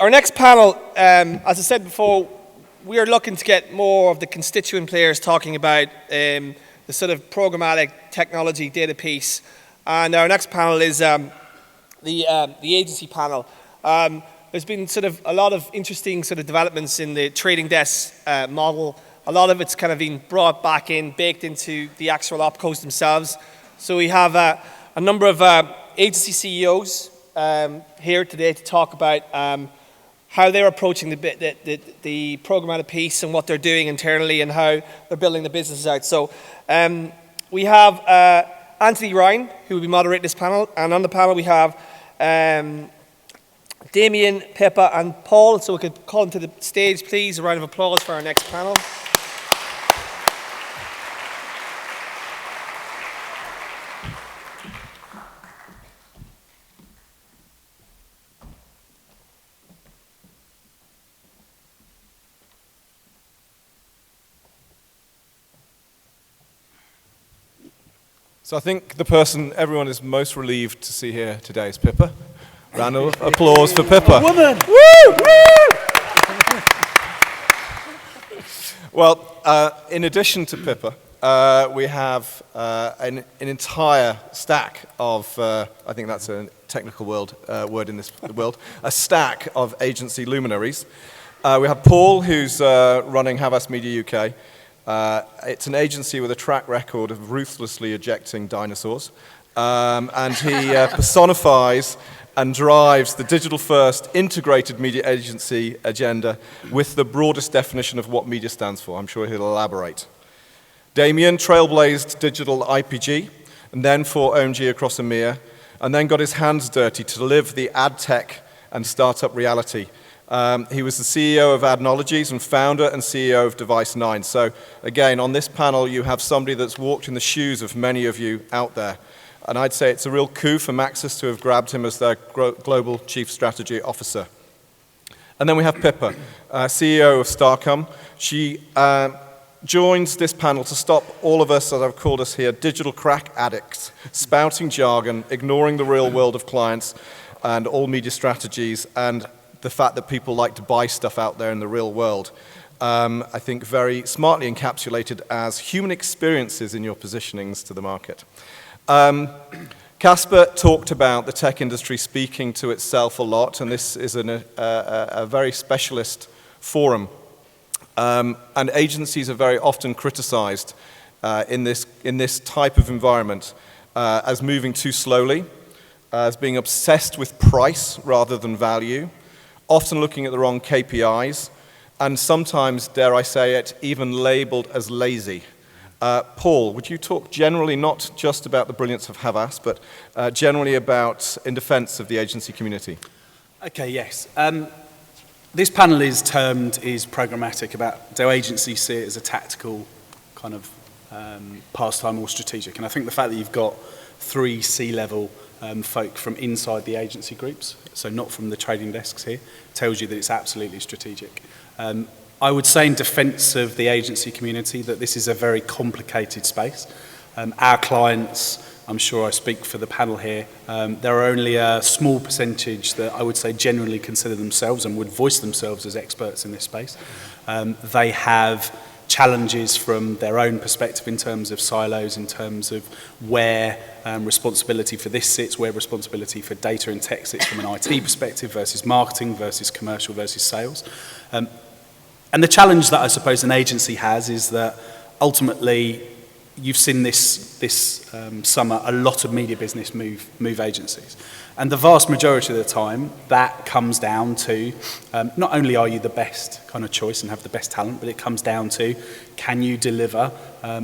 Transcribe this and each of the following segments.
our next panel, as I said before, we are looking to get more of the constituent players talking about the sort of programmatic technology data piece. And our next panel is the agency panel. There's been sort of a lot of interesting sort of developments in the trading desk model. A lot of it's kind of been brought back in, baked into the actual opcos themselves. So we have a number of agency CEOs here today to talk about how they're approaching the programmatic piece and what they're doing internally and how they're building the businesses out. So we have Anthony Ryan, who will be moderating this panel, and on the panel we have Damien, Pippa, and Paul. So we could call them to the stage, please. A round of applause for our next panel. So I think the person everyone is most relieved to see here today is Pippa. Round of applause for Pippa. Woman! Woo! Well, in addition to Pippa, we have an entire stack of, I think that's a technical word in this world, a stack of agency luminaries. We have Paul, who's running Havas Media UK. It's an agency with a track record of ruthlessly ejecting dinosaurs, and he personifies and drives the digital-first integrated media agency agenda with the broadest definition of what media stands for. I'm sure he'll elaborate. Damien trailblazed digital IPG, and then for OMG across EMEA, and then got his hands dirty to live the ad tech and startup reality. He was the CEO of Adnologies and founder and CEO of Device9. So again, on this panel, you have somebody that's walked in the shoes of many of you out there. And I'd say it's a real coup for Maxis to have grabbed him as their Global Chief Strategy Officer. And then we have Pippa, CEO of Starcom. She joins this panel to stop all of us, as I've called us here, digital crack addicts, spouting jargon, ignoring the real world of clients and all media strategies, and the fact that people like to buy stuff out there in the real world. I think very smartly encapsulated as human experiences in your positionings to the market. Casper talked about the tech industry speaking to itself a lot, and this is a very specialist forum. And agencies are very often criticized in this type of environment as moving too slowly, as being obsessed with price rather than value, often looking at the wrong KPIs, and sometimes, dare I say it, even labeled as lazy. Paul, would you talk generally not just about the brilliance of Havas, but generally about in defense of the agency community? Okay, yes. This panel is programmatic, about do agencies see it as a tactical kind of pastime or strategic. And I think the fact that you've got 3 C-level folk from inside the agency groups, so not from the trading desks here, tells you that it's absolutely strategic. I would say in defense of the agency community that this is a very complicated space. Our clients, I'm sure I speak for the panel here, there are only a small percentage that I would say generally consider themselves and would voice themselves as experts in this space. They have challenges from their own perspective in terms of silos, in terms of where responsibility for this sits, where responsibility for data and tech sits from an IT perspective versus marketing versus commercial versus sales. And the challenge that I suppose an agency has is that ultimately you've seen this summer a lot of media business move agencies. And the vast majority of the time, that comes down to not only are you the best kind of choice and have the best talent, but it comes down to can you deliver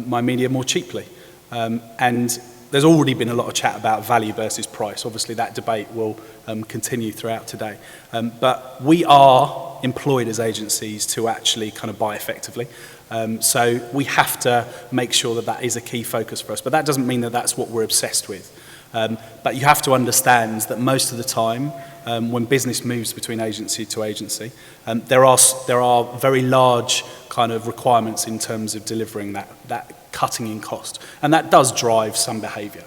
my media more cheaply? And there's already been a lot of chat about value versus price. Obviously, that debate will continue throughout today. But we are employed as agencies to actually kind of buy effectively. So we have to make sure that that is a key focus for us. But that doesn't mean that that's what we're obsessed with. But you have to understand that most of the time, when business moves between agency to agency, there are very large kind of requirements in terms of delivering that cutting in cost. And that does drive some behaviour.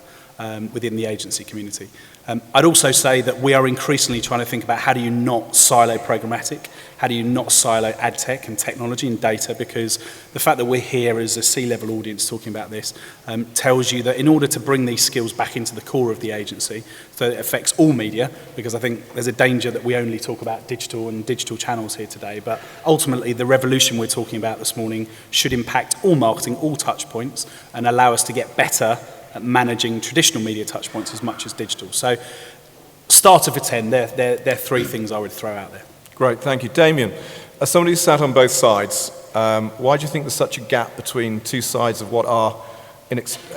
within the agency community. I'd also say that we are increasingly trying to think about how do you not silo programmatic, how do you not silo ad tech and technology and data, because the fact that we're here as a C-level audience talking about this tells you that in order to bring these skills back into the core of the agency, so it affects all media, because I think there's a danger that we only talk about digital and digital channels here today, but ultimately the revolution we're talking about this morning should impact all marketing, all touch points, and allow us to get better at managing traditional media touch points as much as digital. So starter for 10, they're three things I would throw out there. Great, thank you. Damien, as somebody who's sat on both sides, why do you think there's such a gap between two sides of what are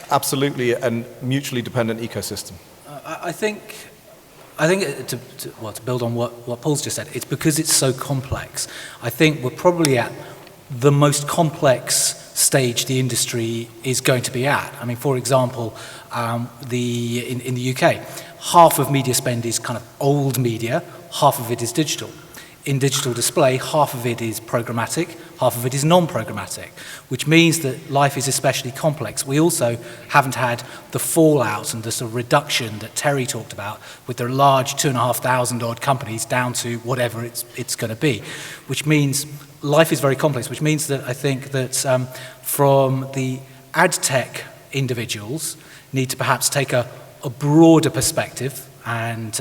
absolutely a mutually dependent ecosystem? I think to build on what Paul's just said, it's because it's so complex. I think we're probably at the most complex stage the industry is going to be at. I mean, for example, in the UK, half of media spend is kind of old media, half of it is digital. In digital display, half of it is programmatic, half of it is non-programmatic, which means that life is especially complex. We also haven't had the fallout and the sort of reduction that Terry talked about with the large 2,500 odd companies down to whatever it's going to be, which means life is very complex, which means that I think that from the ad tech individuals need to perhaps take a broader perspective, and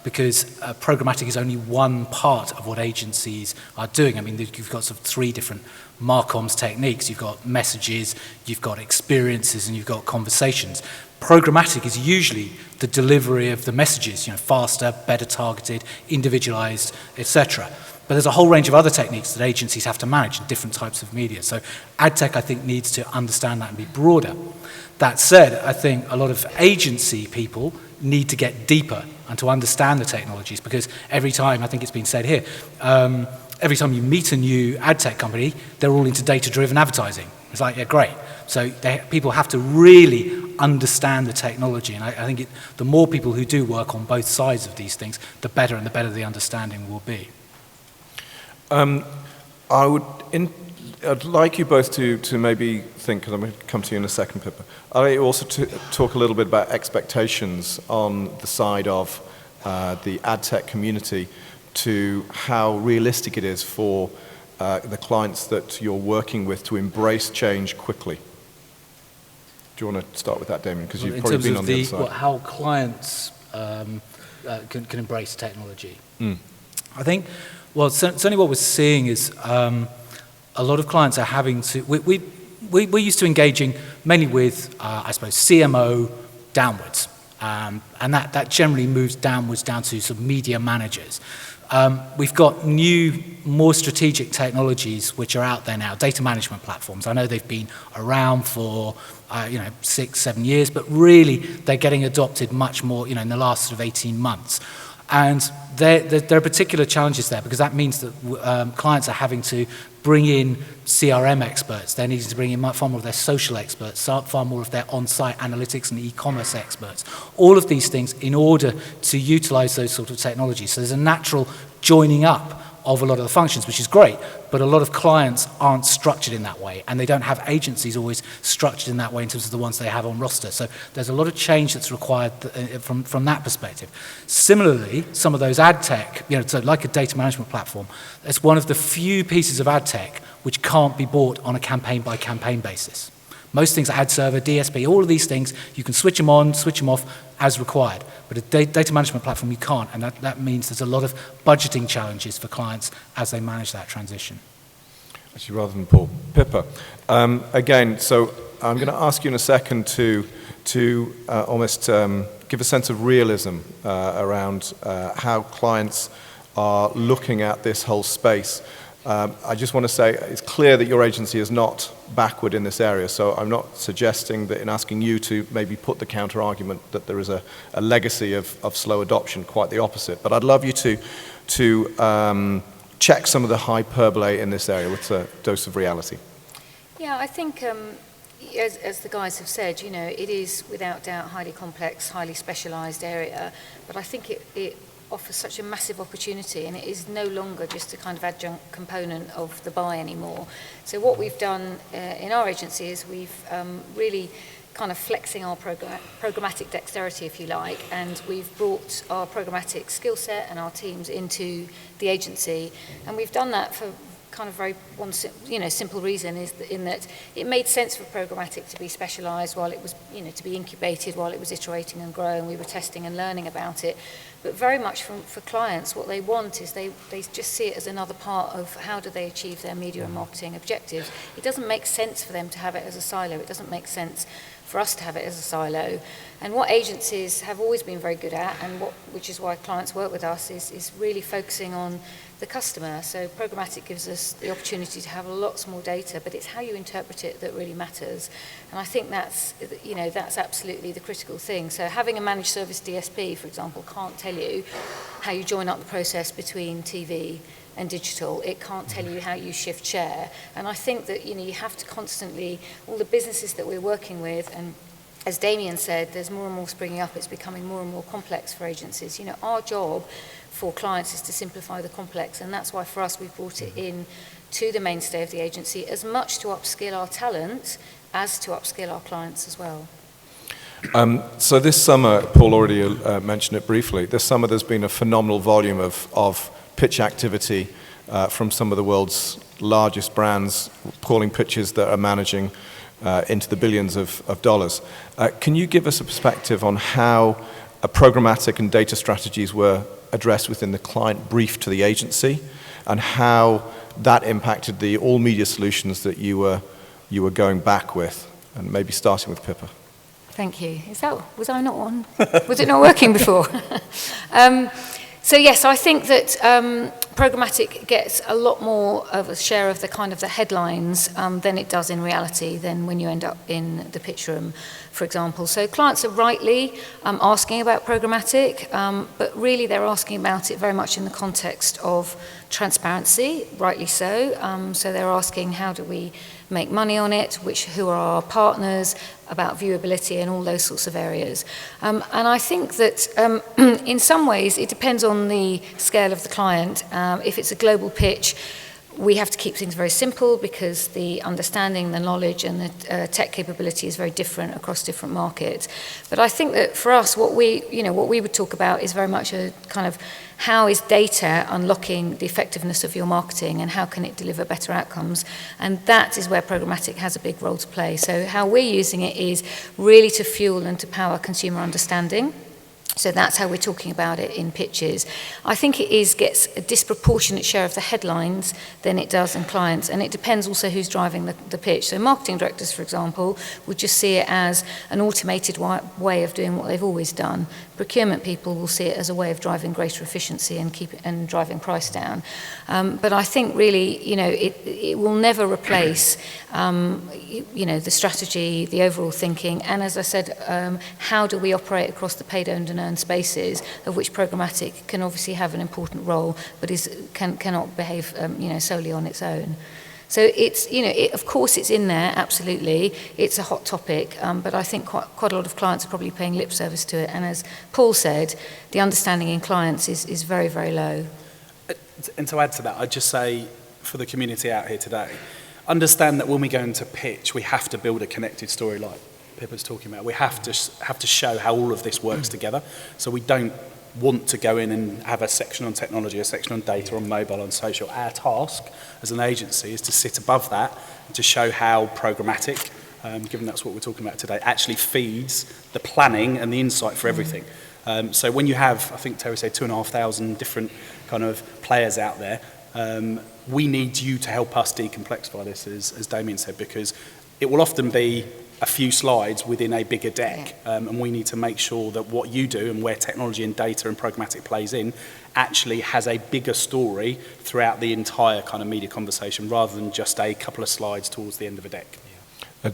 because programmatic is only one part of what agencies are doing. I mean, you've got sort of three different Marcom's techniques. You've got messages, you've got experiences, and you've got conversations. Programmatic is usually the delivery of the messages, faster, better targeted, individualized, etc. But there's a whole range of other techniques that agencies have to manage in different types of media. So ad tech, I think, needs to understand that and be broader. That said, I think a lot of agency people need to get deeper and to understand the technologies, because every time, I think it's been said here, every time you meet a new ad tech company, they're all into data-driven advertising. It's like, yeah, great. So people have to really understand the technology, and I think the more people who do work on both sides of these things, the better the understanding will be. I'd like you both to maybe think, because I'm going to come to you in a second, Pippa. I'd like you also to talk a little bit about expectations on the side of the ad tech community, to how realistic it is for the clients that you're working with to embrace change quickly. Do you want to start with that, Damien? Because you've probably been on the other side. How clients can embrace technology. I think, certainly what we're seeing is a lot of clients are having to, we're used to engaging mainly with, I suppose, CMO downwards. And that generally moves downwards down to sort of media managers. We've got new, more strategic technologies which are out there now, data management platforms. I know they've been around for 6-7 years, but really they're getting adopted much more in the last sort of 18 months. And there are particular challenges there, because that means that clients are having to bring in CRM experts. They're needing to bring in far more of their social experts, far more of their on-site analytics and e-commerce experts. All of these things in order to utilize those sort of technologies. So there's a natural joining up of a lot of the functions, which is great, but a lot of clients aren't structured in that way, and they don't have agencies always structured in that way in terms of the ones they have on roster. So there's a lot of change that's required from that perspective. Similarly, some of those ad tech, so like a data management platform, it's one of the few pieces of ad tech which can't be bought on a campaign-by-campaign basis. Most things, ad server, DSP, all of these things, you can switch them on, switch them off as required. But a data management platform, you can't, and that means there's a lot of budgeting challenges for clients as they manage that transition. Actually, rather than Paul, Pippa. Again, so I'm going to ask you in a second to almost give a sense of realism around how clients are looking at this whole space. I just want to say it's clear that your agency is not backward in this area, so I'm not suggesting that in asking you to maybe put the counter-argument that there is a legacy of slow adoption, quite the opposite. But I'd love you to check some of the hyperbole in this area with a dose of reality. Yeah, I think, as the guys have said, it is without doubt a highly complex, highly specialised area, but I think it offers such a massive opportunity, and it is no longer just a kind of adjunct component of the buy anymore. So what we've done in our agency is we've really kind of flexing our programmatic dexterity, if you like, and we've brought our programmatic skill set and our teams into the agency, and we've done that for kind of very simple reason, is in that it made sense for programmatic to be specialised while it was, to be incubated while it was iterating and growing. We were testing and learning about it. But very much for clients, what they want is they just see it as another part of how do they achieve their media and marketing objectives. It doesn't make sense for them to have it as a silo. It doesn't make sense for us to have it as a silo. And what agencies have always been very good at, and which is why clients work with us, is really focusing on the customer. So programmatic gives us the opportunity to have lots more data, but it's how you interpret it that really matters. And I think that's absolutely the critical thing. So having a managed service DSP, for example, can't tell you how you join up the process between TV and digital. It can't tell you how you shift share. And I think that you have to constantly, all the businesses that we're working with, and as Damien said, there's more and more springing up. It's becoming more and more complex for agencies. Our job for clients is to simplify the complex, and that's why for us we've brought it in to the mainstay of the agency, as much to upskill our talent as to upskill our clients as well. So this summer, Paul already mentioned it briefly, this summer there's been a phenomenal volume of pitch activity from some of the world's largest brands, calling pitches that are managing into the billions of dollars. Can you give us a perspective on how programmatic and data strategies were addressed within the client brief to the agency, and how that impacted the all media solutions that you were going back with, and maybe starting with Pippa? Thank you. Was I not on? Was it not working before? So yes, I think that programmatic gets a lot more of a share of the kind of the headlines than it does in reality, than when you end up in the pitch room, for example. So clients are rightly asking about programmatic, but really they're asking about it very much in the context of transparency, rightly so. So they're asking, how do we make money on it, who are our partners, about viewability and all those sorts of areas. And I think that in some ways it depends on the scale of the client. If it's a global pitch, we have to keep things very simple because the understanding, the knowledge and the tech capability is very different across different markets. But I think that for us, what we would talk about is very much a kind of how is data unlocking the effectiveness of your marketing and how can it deliver better outcomes? And that is where programmatic has a big role to play. So how we're using it is really to fuel and to power consumer understanding. So that's how we're talking about it in pitches. I think it gets a disproportionate share of the headlines than it does in clients, and it depends also who's driving the pitch. So marketing directors, for example, would just see it as an automated way of doing what they've always done. Procurement people will see it as a way of driving greater efficiency and driving price down. But I think really, it will never replace, the strategy, the overall thinking, and as I said, how do we operate across the paid, owned and earned spaces, of which programmatic can obviously have an important role, but cannot behave, solely on its own. So it's, of course it's in there, absolutely. It's a hot topic, but I think quite a lot of clients are probably paying lip service to it. And as Paul said, the understanding in clients is very, very low. And to add to that, I'd just say for the community out here today, understand that when we go into pitch, we have to build a connected story like Pippa's talking about. We have to show how all of this works together. So we don't want to go in and have a section on technology, a section on data, on mobile, on social. Our task as an agency is to sit above that and to show how programmatic, given that's what we're talking about today, actually feeds the planning and the insight for everything. So when you have, I think Terry said, 2,500 different kind of players out there, we need you to help us decomplexify this, as Damien said, because it will often be a few slides within a bigger deck, and we need to make sure that what you do and where technology and data and programmatic plays in actually has a bigger story throughout the entire kind of media conversation rather than just a couple of slides towards the end of a deck.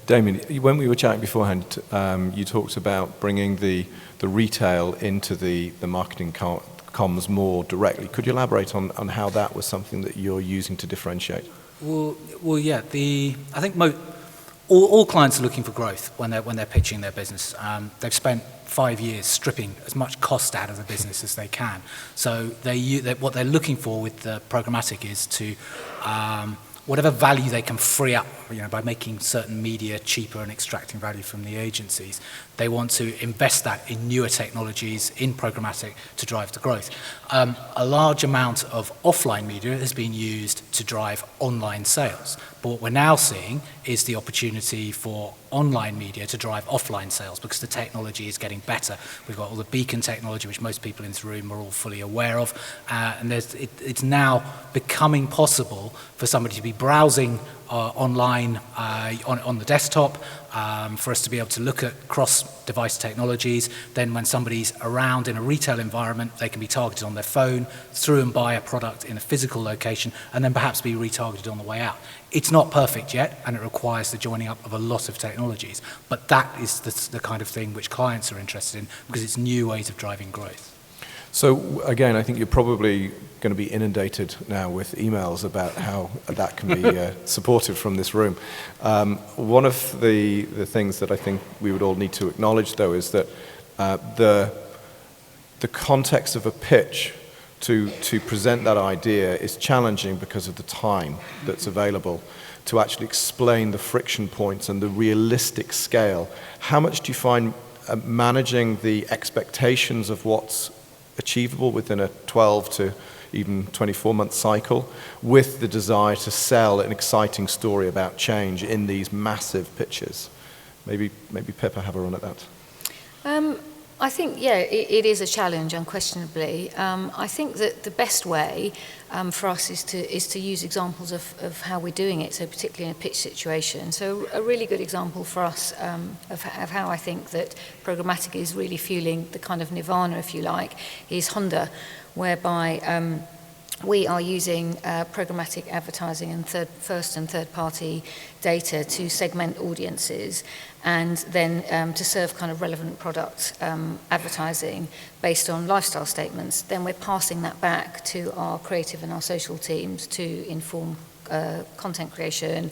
Damien, when we were chatting beforehand, you talked about bringing the retail into the marketing comms more directly. Could you elaborate on how that was something that you're using to differentiate? Well, yeah. I think all clients are looking for growth when they're pitching their business. They've spent 5 years stripping as much cost out of the business as they can. So what they're looking for with the programmatic is to whatever value they can free up, by making certain media cheaper and extracting value from the agencies, they want to invest that in newer technologies, in programmatic, to drive the growth. A large amount of offline media has been used to drive online sales. But what we're now seeing is the opportunity for online media to drive offline sales, because the technology is getting better. We've got all the beacon technology, which most people in this room are all fully aware of, and it's now becoming possible for somebody to be browsing online on the desktop, for us to be able to look at cross-device technologies. Then when somebody's around in a retail environment, they can be targeted on their phone, through and buy a product in a physical location, and then perhaps be retargeted on the way out. It's not perfect yet, and it requires the joining up of a lot of technologies, but that is the kind of thing which clients are interested in, because it's new ways of driving growth. So again, I think you're probably going to be inundated now with emails about how that can be supported from this room. One of the things that I think we would all need to acknowledge, though, is that the context of a pitch to present that idea is challenging because of the time that's available to actually explain the friction points and the realistic scale. How much do you find managing the expectations of what's achievable within a 12 to even 24-month cycle with the desire to sell an exciting story about change in these massive pitches? Maybe Pippa have a run at that. I think, it is a challenge, unquestionably. I think that the best way for us is to use examples of how we're doing it, so particularly in a pitch situation. So a really good example for us of how I think that programmatic is really fueling the kind of nirvana, if you like, is Honda, whereby we are using programmatic advertising and first and third party data to segment audiences, and then to serve kind of relevant product advertising based on lifestyle statements. Then we're passing that back to our creative and our social teams to inform content creation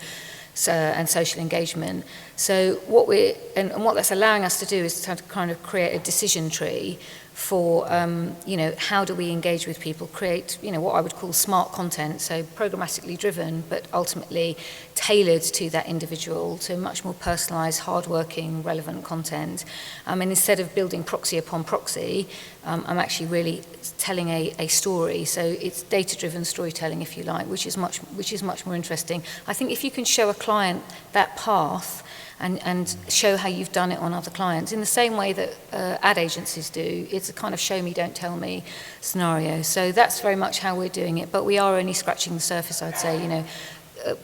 and social engagement. So what that's allowing us to do is to kind of create a decision tree for, how do we engage with people, create, what I would call smart content, so programmatically driven, but ultimately tailored to that individual, to much more personalised, hard-working, relevant content. And instead of building proxy upon proxy, I'm actually really telling a story. So it's data-driven storytelling, if you like, which is much more interesting. I think if you can show a client that path, and show how you've done it on other clients, in the same way that ad agencies do. It's a kind of show me, don't tell me scenario. So that's very much how we're doing it, but we are only scratching the surface, I'd say.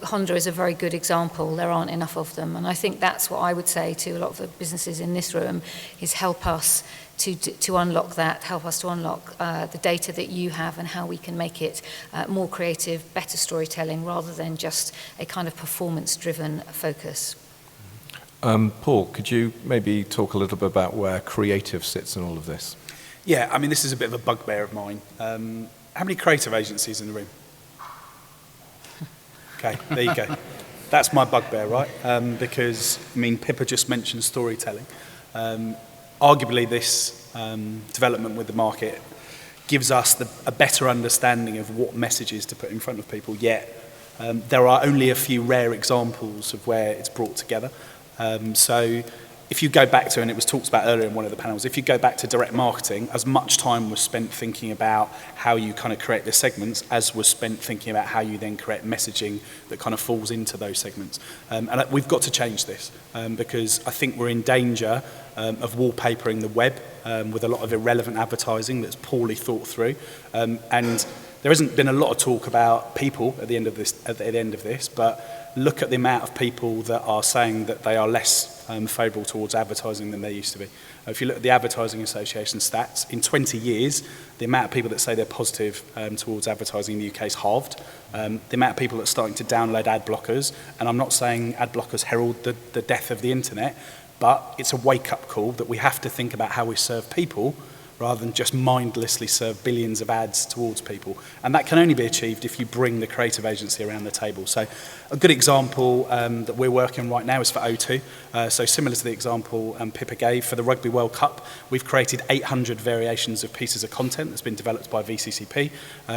Honda is a very good example. There aren't enough of them, and I think that's what I would say to a lot of the businesses in this room, is help us to unlock that, help us to unlock the data that you have and how we can make it more creative, better storytelling, rather than just a kind of performance-driven focus. Paul, could you maybe talk a little bit about where creative sits in all of this? Yeah, this is a bit of a bugbear of mine. How many creative agencies in the room? Okay, there you go. That's my bugbear, right? Because, Pippa just mentioned storytelling. Arguably, this development with the market gives us a better understanding of what messages to put in front of people, yet there are only a few rare examples of where it's brought together. So if you go back to, and it was talked about earlier in one of the panels, if you go back to direct marketing, as much time was spent thinking about how you kind of create the segments as was spent thinking about how you then create messaging that kind of falls into those segments. And we've got to change this because I think we're in danger of wallpapering the web with a lot of irrelevant advertising that's poorly thought through. And there hasn't been a lot of talk about people at the end of this, but look at the amount of people that are saying that they are less favourable towards advertising than they used to be. If you look at the Advertising Association stats, in 20 years, the amount of people that say they're positive towards advertising in the UK is halved. The amount of people that are starting to download ad blockers, and I'm not saying ad blockers herald the death of the internet, but it's a wake-up call that we have to think about how we serve people rather than just mindlessly serve billions of ads towards people. And that can only be achieved if you bring the creative agency around the table. So a good example that we're working on right now is for O2. So similar to the example Pippa gave, for the Rugby World Cup, we've created 800 variations of pieces of content that's been developed by VCCP.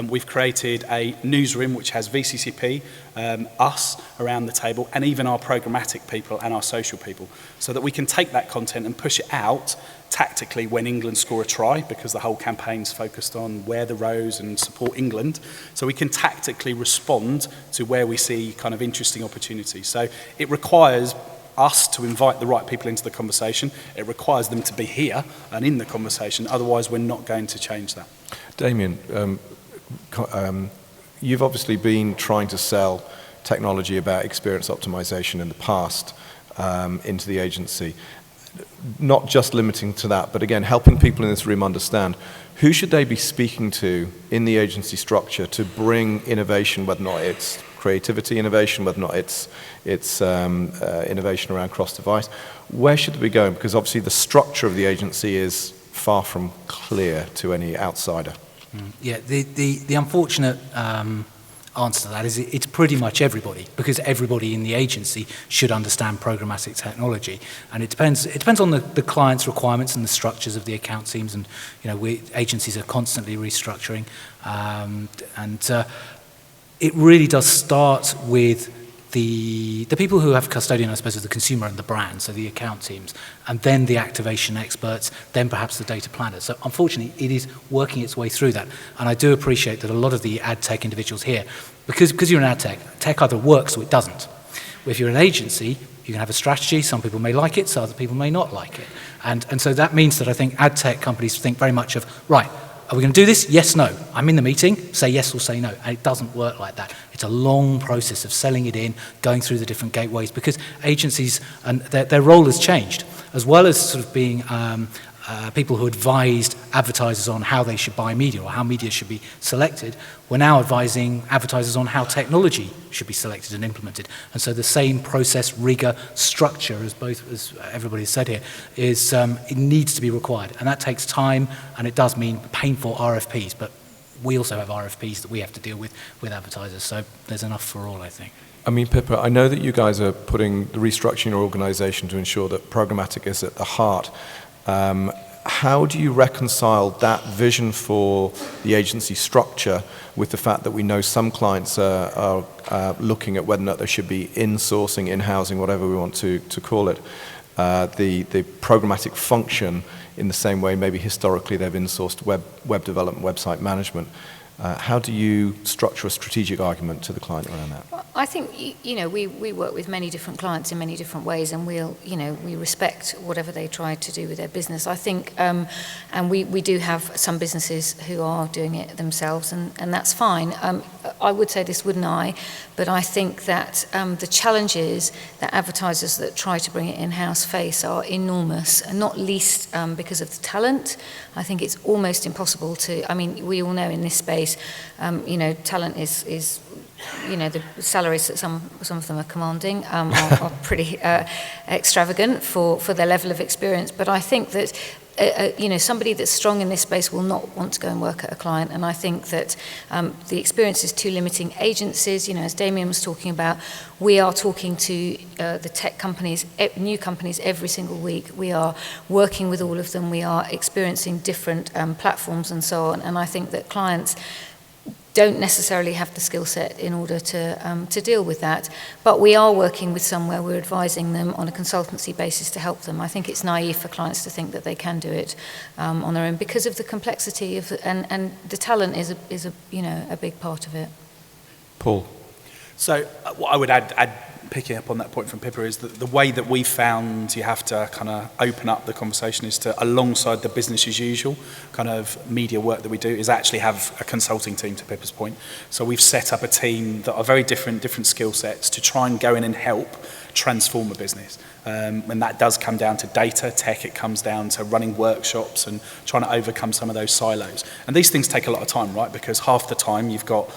We've created a newsroom which has VCCP, us around the table, and even our programmatic people and our social people, so that we can take that content and push it out tactically when England score a try, because the whole campaign's focused on wear the rose and support England. So we can tactically respond to where we see kind of interesting opportunities. So it requires us to invite the right people into the conversation. It requires them to be here and in the conversation. Otherwise, we're not going to change that. Damien, you've obviously been trying to sell technology about experience optimization in the past into the agency. Not just limiting to that, but again, helping people in this room understand who should they be speaking to in the agency structure to bring innovation, whether or not it's creativity innovation, whether or not it's innovation around cross-device. Where should we be going? Because obviously the structure of the agency is far from clear to any outsider. Yeah, the unfortunate answer to that is it's pretty much everybody, because everybody in the agency should understand programmatic technology, and it depends on the client's requirements and the structures of the account teams, and agencies are constantly restructuring, and it really does start with the people who have custodian, I suppose, is the consumer and the brand, so the account teams, and then the activation experts, then perhaps the data planners. So unfortunately, it is working its way through that. And I do appreciate that a lot of the ad tech individuals here, because you're an ad tech either works or it doesn't. If you're an agency, you can have a strategy. Some people may like it, so other people may not like it. And so that means that I think ad tech companies think very much of, right, are we going to do this? Yes, no. I'm in the meeting, say yes or say no. And it doesn't work like that. It's a long process of selling it in, going through the different gateways, because agencies, and their role has changed, as well as sort of being people who advised advertisers on how they should buy media or how media should be selected. We're now advising advertisers on how technology should be selected and implemented. And so the same process, rigor, structure, as everybody has said here, is it needs to be required. And that takes time, and it does mean painful RFPs. But we also have RFPs that we have to deal with advertisers. So there's enough for all, I think. I mean, Pippa, I know that you guys are putting the restructuring your organization to ensure that programmatic is at the heart. How do you reconcile that vision for the agency structure with the fact that we know some clients are looking at whether or not there should be insourcing, in-housing, whatever we want to call it, the programmatic function in the same way maybe historically they've insourced web development, website management? How do you structure a strategic argument to the client around that? Well, I think, we work with many different clients in many different ways, and we respect whatever they try to do with their business. I think, and we do have some businesses who are doing it themselves, and that's fine. I would say this, wouldn't I? But I think that the challenges that advertisers that try to bring it in-house face are enormous, and not least because of the talent. I think it's almost impossible to, we all know in this space, talent is the salaries that some of them are commanding are pretty extravagant for their level of experience. But I think that somebody that's strong in this space will not want to go and work at a client. And I think that the experience is too limiting. Agencies, as Damien was talking about, we are talking to the tech companies, new companies every single week. We are working with all of them. We are experiencing different platforms and so on. And I think that clients don't necessarily have the skill set in order to deal with that. But we are working with some where we're advising them on a consultancy basis to help them. I think it's naive for clients to think that they can do it on their own because of the complexity of and the talent is a big part of it. Paul. So what I would add, picking up on that point from Pippa, is that the way that we found you have to kind of open up the conversation is to, alongside the business as usual kind of media work that we do, is actually have a consulting team, to Pippa's point. So we've set up a team that are very different skill sets to try and go in and help transform a business. And that does come down to data, tech, it comes down to running workshops and trying to overcome some of those silos. And these things take a lot of time, right? Because half the time you've got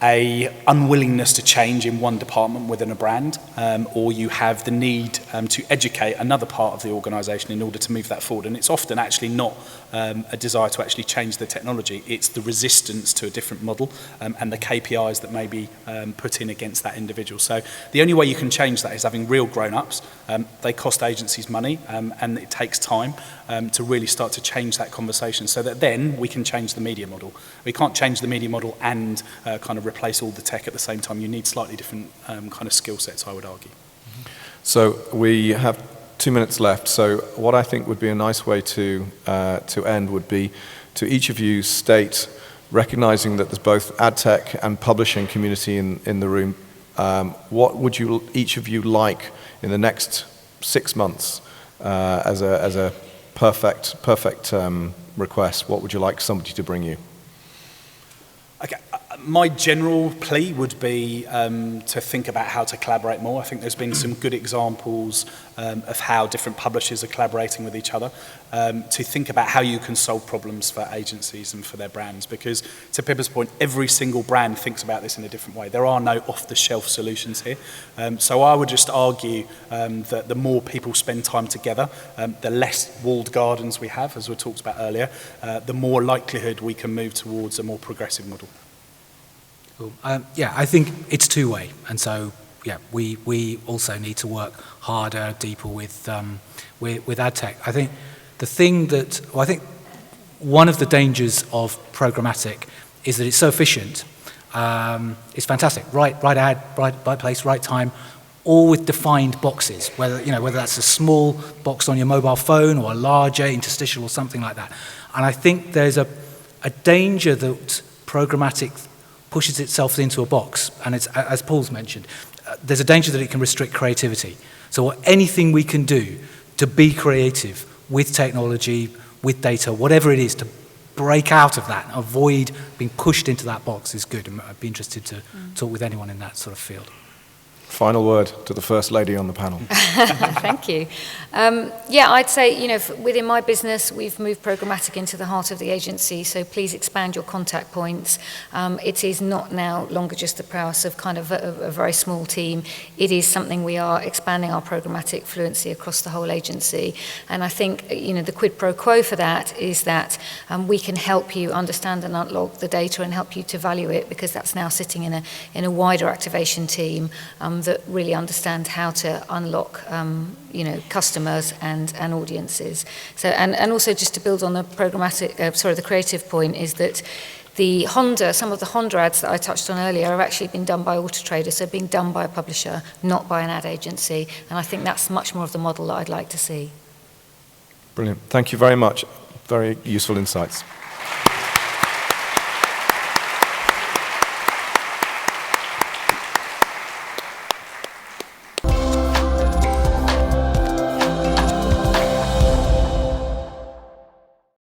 a unwillingness to change in one department within a brand, or you have the need to educate another part of the organisation in order to move that forward. And it's often actually not a desire to actually change the technology, it's the resistance to a different model and the KPIs that may be put in against that individual. So the only way you can change that is having real grown-ups. They cost agencies money, and it takes time to really start to change that conversation so that then we can change the media model. We can't change the media model and kind of replace all the tech at the same time. You need slightly different kind of skill sets, I would argue. So we have 2 minutes left. So what I think would be a nice way to end would be to each of you state, recognizing that there's both ad tech and publishing community in the room, what would you each of you like in the next 6 months as a perfect request? What would you like somebody to bring you? Okay. My general plea would be to think about how to collaborate more. I think there's been some good examples of how different publishers are collaborating with each other, to think about how you can solve problems for agencies and for their brands, because to Pippa's point, every single brand thinks about this in a different way. There are no off-the-shelf solutions here. So I would just argue that the more people spend time together, the less walled gardens we have, as we talked about earlier, the more likelihood we can move towards a more progressive model. Cool. Yeah, I think it's two-way, and so yeah, we also need to work harder, deeper with ad tech. I think the thing that I think one of the dangers of programmatic is that it's so efficient. It's fantastic, right ad, right place, right time, all with defined boxes. Whether that's a small box on your mobile phone or a larger interstitial or something like that. And I think there's a danger that programmatic pushes itself into a box, and it's, as Paul's mentioned, there's a danger that it can restrict creativity. So anything we can do to be creative with technology, with data, whatever it is, to break out of that, avoid being pushed into that box is good. And I'd be interested to talk with anyone in that sort of field. Final word to the first lady on the panel. Thank you. Yeah, I'd say, within my business, we've moved programmatic into the heart of the agency, so please expand your contact points. It is not now longer just the prowess of kind of a very small team. It is something we are expanding our programmatic fluency across the whole agency. And I think, the quid pro quo for that is that we can help you understand and unlock the data and help you to value it, because that's now sitting in a wider activation team that really understand how to unlock, customers and audiences. So, and also just to build on the the creative point, is that some of the Honda ads that I touched on earlier have actually been done by Auto Trader, so being done by a publisher, not by an ad agency. And I think that's much more of the model that I'd like to see. Brilliant. Thank you very much. Very useful insights.